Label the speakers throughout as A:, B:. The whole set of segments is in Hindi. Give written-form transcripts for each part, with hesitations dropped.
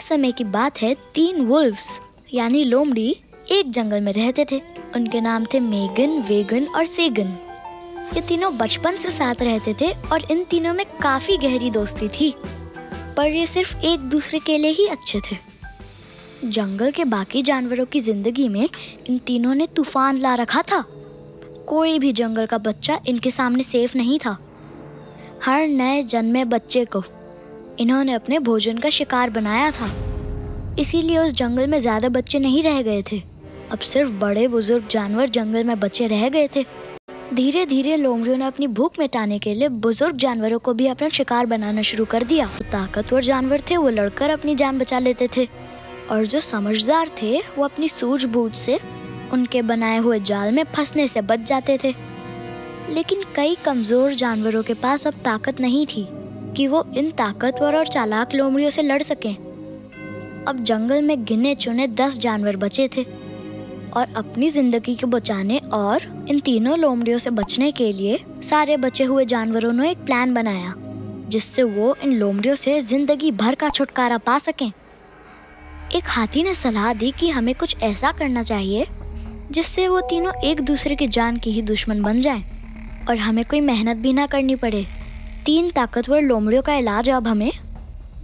A: समय की बात है, 3 वुल्व्स यानी लोमड़ी एक जंगल में रहते थे। उनके नाम थे मेगन, वेगन और सेगन। ये तीनों बचपन से साथ रहते थे और इन तीनों में काफी गहरी दोस्ती थी, पर ये सिर्फ एक दूसरे के लिए ही अच्छे थे। जंगल के बाकी जानवरों की जिंदगी में इन तीनों ने तूफान ला रखा था। कोई भी जंगल का बच्चा इनके सामने सेफ नहीं था। हर नए जन्मे बच्चे को इन्होंने अपने भोजन का शिकार बनाया था। इसीलिए उस जंगल में ज्यादा बच्चे नहीं रह गए थे। अब सिर्फ बड़े बुजुर्ग जानवर जंगल में बचे रह गए थे। धीरे धीरे लोमड़ियों ने अपनी भूख मिटाने के लिए बुजुर्ग जानवरों को भी अपना शिकार बनाना शुरू कर दिया। जो ताकतवर जानवर थे वो लड़कर अपनी जान बचा लेते थे, और जो समझदार थे वो अपनी सूझबूझ से उनके बनाए हुए जाल में फंसने से बच जाते थे। लेकिन कई कमजोर जानवरों के पास अब ताकत नहीं थी कि वो इन ताकतवर और चालाक लोमड़ियों से लड़ सकें। अब जंगल में गिने चुने 10 जानवर बचे थे, और अपनी जिंदगी को बचाने और इन तीनों लोमड़ियों से बचने के लिए सारे बचे हुए जानवरों ने एक प्लान बनाया, जिससे वो इन लोमड़ियों से जिंदगी भर का छुटकारा पा सकें। एक हाथी ने सलाह दी कि हमें कुछ ऐसा करना चाहिए जिससे वो तीनों एक दूसरे की जान की ही दुश्मन बन जाएं, और हमें कोई मेहनत भी ना करनी पड़े। 3 ताकतवर लोमड़ियों का इलाज अब हमें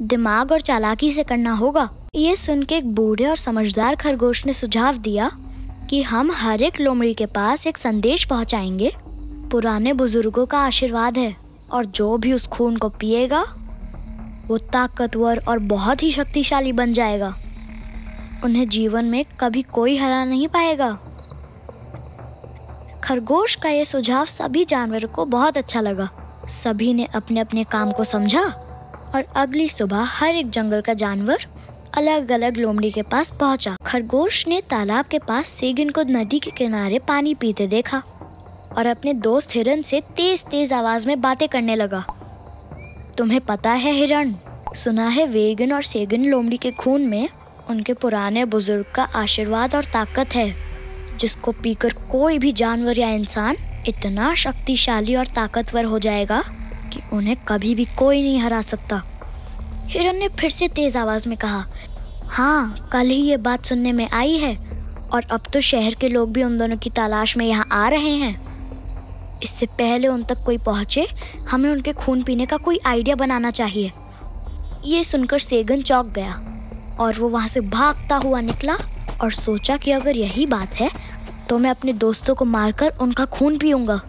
A: दिमाग और चालाकी से करना होगा। ये सुन के एक बूढ़े और समझदार खरगोश ने सुझाव दिया कि हम हर एक लोमड़ी के पास एक संदेश पहुंचाएंगे। पुराने बुजुर्गों का आशीर्वाद है, और जो भी उस खून को पिएगा वो ताकतवर और बहुत ही शक्तिशाली बन जाएगा। उन्हें जीवन में कभी कोई हरा नहीं पाएगा। खरगोश का ये सुझाव सभी जानवरों को बहुत अच्छा लगा। सभी ने अपने अपने काम को समझा, और अगली सुबह हर एक जंगल का जानवर अलग अलग लोमड़ी के पास पहुंचा। खरगोश ने तालाब के पास सेगन को नदी के किनारे पानी पीते देखा, और अपने दोस्त हिरन से तेज तेज आवाज में बातें करने लगा। तुम्हें पता है हिरन, सुना है वेगन और सेगन लोमड़ी के खून में उनके पुराने बुजुर्ग का आशीर्वाद और ताकत है, जिसको पीकर कोई भी जानवर या इंसान इतना शक्तिशाली और ताकतवर हो जाएगा कि उन्हें कभी भी कोई नहीं हरा सकता। हिरन ने फिर से तेज आवाज में कहा, हाँ, कल ही ये बात सुनने में आई है, और अब तो शहर के लोग भी उन दोनों की तलाश में यहाँ आ रहे हैं। इससे पहले उन तक कोई पहुँचे, हमें उनके खून पीने का कोई आइडिया बनाना चाहिए। ये सुनकर सेगन चौंक गया, और वो वहाँ से भागता हुआ निकला और सोचा कि अगर यही बात है तो मैं अपने दोस्तों को मारकर उनका खून पीऊंगा।